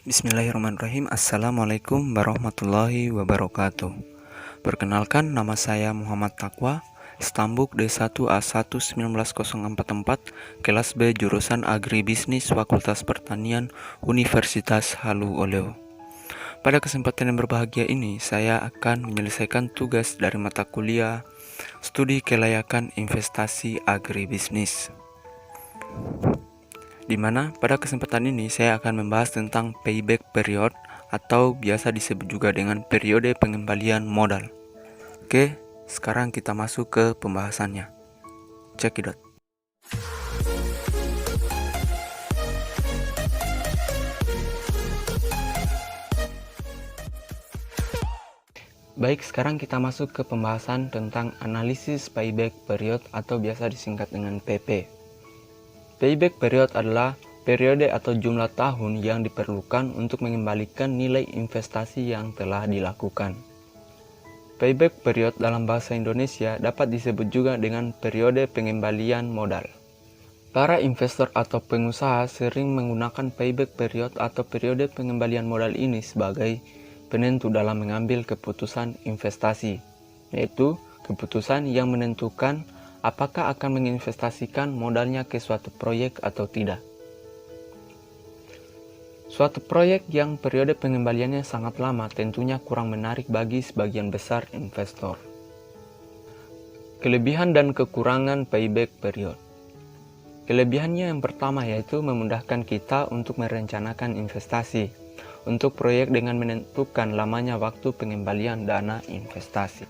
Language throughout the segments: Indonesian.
Bismillahirrahmanirrahim. Assalamualaikum warahmatullahi wabarakatuh. Perkenalkan, nama saya Muhammad Taqwa, Stambuk D1A1 19044, kelas B jurusan Agribisnis Fakultas Pertanian Universitas Halu Oleo. Pada kesempatan yang berbahagia ini, saya akan menyelesaikan tugas dari mata kuliah Studi Kelayakan Investasi Agribisnis, di mana pada kesempatan ini saya akan membahas tentang payback period atau biasa disebut juga dengan periode pengembalian modal. Oke, sekarang kita masuk ke pembahasannya. Cekidot. Baik, sekarang kita masuk ke pembahasan tentang analisis payback period atau biasa disingkat dengan PP. Payback period adalah periode atau jumlah tahun yang diperlukan untuk mengembalikan nilai investasi yang telah dilakukan. Payback period dalam bahasa Indonesia dapat disebut juga dengan periode pengembalian modal. Para investor atau pengusaha sering menggunakan payback period atau periode pengembalian modal ini sebagai penentu dalam mengambil keputusan investasi, yaitu keputusan yang menentukan apakah akan menginvestasikan modalnya ke suatu proyek atau tidak. Suatu proyek yang periode pengembaliannya sangat lama tentunya kurang menarik bagi sebagian besar investor. Kelebihan dan kekurangan payback period. Kelebihannya yang pertama yaitu memudahkan kita untuk merencanakan investasi untuk proyek dengan menentukan lamanya waktu pengembalian dana investasi.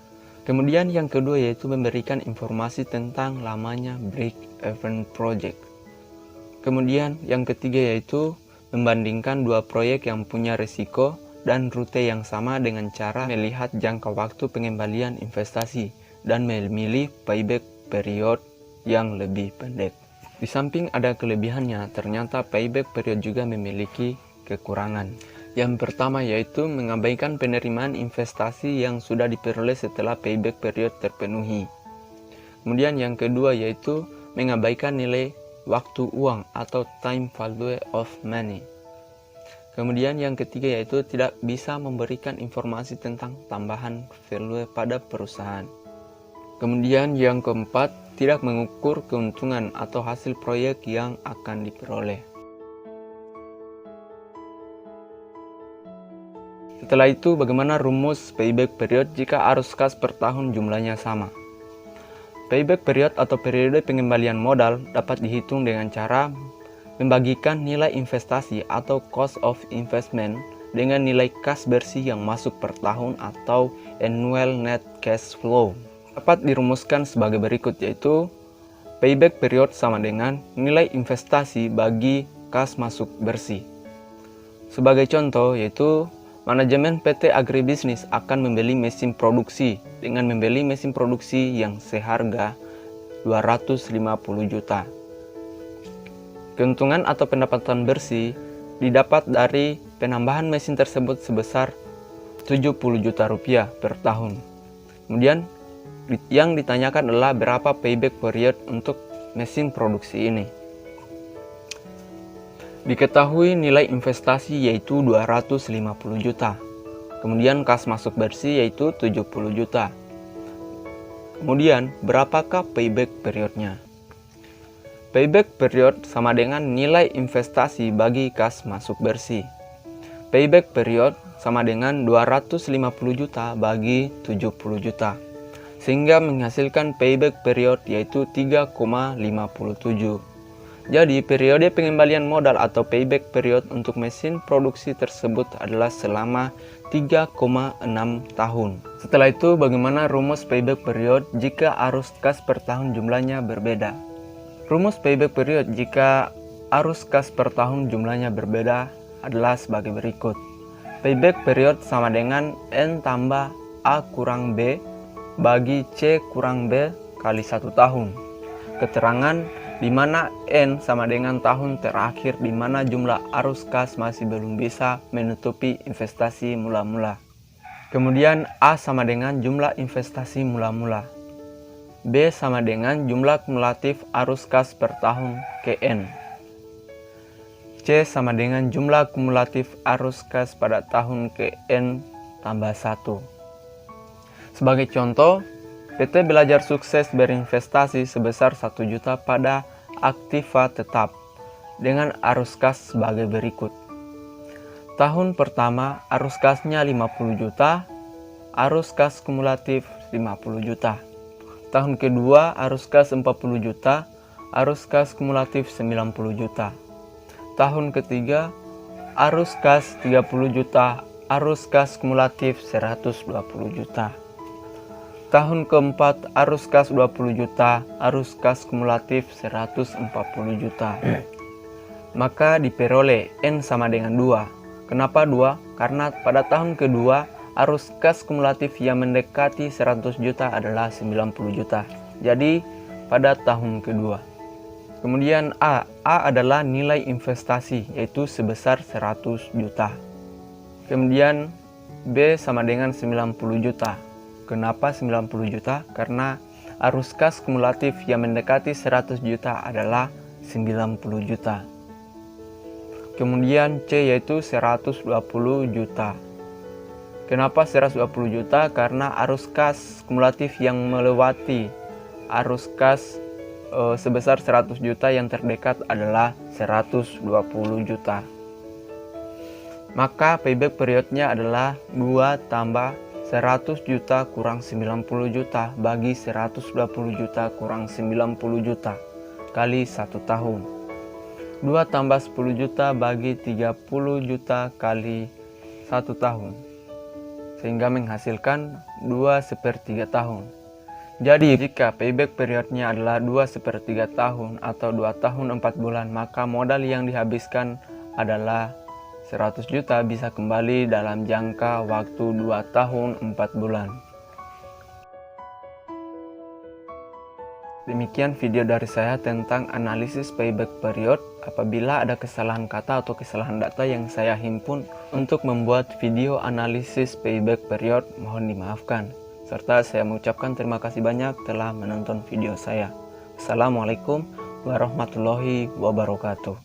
Kemudian yang kedua yaitu memberikan informasi tentang lamanya break-even project. Kemudian yang ketiga yaitu membandingkan dua proyek yang punya risiko dan rute yang sama dengan cara melihat jangka waktu pengembalian investasi dan memilih payback period yang lebih pendek. Di samping ada kelebihannya, ternyata payback period juga memiliki kekurangan. Yang pertama yaitu mengabaikan penerimaan investasi yang sudah diperoleh setelah payback period terpenuhi. Kemudian yang kedua yaitu mengabaikan nilai waktu uang atau time value of money. Kemudian yang ketiga yaitu tidak bisa memberikan informasi tentang tambahan value pada perusahaan. Kemudian yang keempat, tidak mengukur keuntungan atau hasil proyek yang akan diperoleh. Setelah itu, bagaimana rumus payback period jika arus kas per tahun jumlahnya sama? Payback period atau periode pengembalian modal dapat dihitung dengan cara membagikan nilai investasi atau cost of investment dengan nilai kas bersih yang masuk per tahun atau annual net cash flow. Dapat dirumuskan sebagai berikut yaitu payback period sama dengan nilai investasi bagi kas masuk bersih. Sebagai contoh yaitu manajemen PT Agribisnis akan membeli mesin produksi dengan membeli mesin produksi yang seharga 250 juta. Keuntungan atau pendapatan bersih didapat dari penambahan mesin tersebut sebesar 70 juta rupiah per tahun. Kemudian yang ditanyakan adalah berapa payback period untuk mesin produksi ini. Diketahui nilai investasi yaitu 250 juta. Kemudian kas masuk bersih yaitu 70 juta. Kemudian berapakah payback periodnya? Payback period sama dengan nilai investasi bagi kas masuk bersih. Payback period sama dengan 250 juta bagi 70 juta. Sehingga menghasilkan payback period yaitu 3,57. Jadi, periode pengembalian modal atau payback period untuk mesin produksi tersebut adalah selama 3,6 tahun. Setelah itu, bagaimana rumus payback period jika arus kas per tahun jumlahnya berbeda? Rumus payback period jika arus kas per tahun jumlahnya berbeda adalah sebagai berikut. Payback period sama dengan N tambah A kurang B bagi C kurang B kali 1 tahun. Keterangan di mana N sama dengan tahun terakhir di mana jumlah arus kas masih belum bisa menutupi investasi mula-mula. Kemudian A sama dengan jumlah investasi mula-mula. B sama dengan jumlah kumulatif arus kas per tahun ke N. C sama dengan jumlah kumulatif arus kas pada tahun ke N tambah 1. Sebagai contoh, PT Belajar Sukses berinvestasi sebesar 1 juta pada aktiva tetap dengan arus kas sebagai berikut. Tahun pertama arus kasnya 50 juta, arus kas kumulatif 50 juta. Tahun kedua arus kas 40 juta, arus kas kumulatif 90 juta. Tahun ketiga, arus kas 30 juta, arus kas kumulatif 120 juta. Tahun keempat, arus kas 20 juta, arus kas kumulatif 140 juta. Maka diperoleh N sama dengan 2. Kenapa 2? Karena pada tahun kedua, arus kas kumulatif yang mendekati 100 juta adalah 90 juta. Jadi, pada tahun kedua. Kemudian A adalah nilai investasi, yaitu sebesar 100 juta. Kemudian B sama dengan 90 juta. Kenapa 90 juta? Karena arus kas kumulatif yang mendekati 100 juta adalah 90 juta. Kemudian C yaitu 120 juta. Kenapa 120 juta? Karena arus kas kumulatif yang melewati arus kas sebesar 100 juta yang terdekat adalah 120 juta. Maka payback periodnya adalah 2 tambah 100 juta kurang 90 juta bagi 120 juta kurang 90 juta kali 1 tahun. 2 tambah 10 juta bagi 30 juta kali 1 tahun. Sehingga menghasilkan 2/3 tahun. Jadi jika payback periodnya adalah 2/3 tahun atau 2 tahun 4 bulan, maka modal yang dihabiskan adalah 100 juta bisa kembali dalam jangka waktu 2 tahun 4 bulan. Demikian video dari saya tentang analisis payback period. Apabila ada kesalahan kata atau kesalahan data yang saya himpun untuk membuat video analisis payback period, mohon dimaafkan. Serta saya mengucapkan terima kasih banyak telah menonton video saya. Assalamualaikum warahmatullahi wabarakatuh.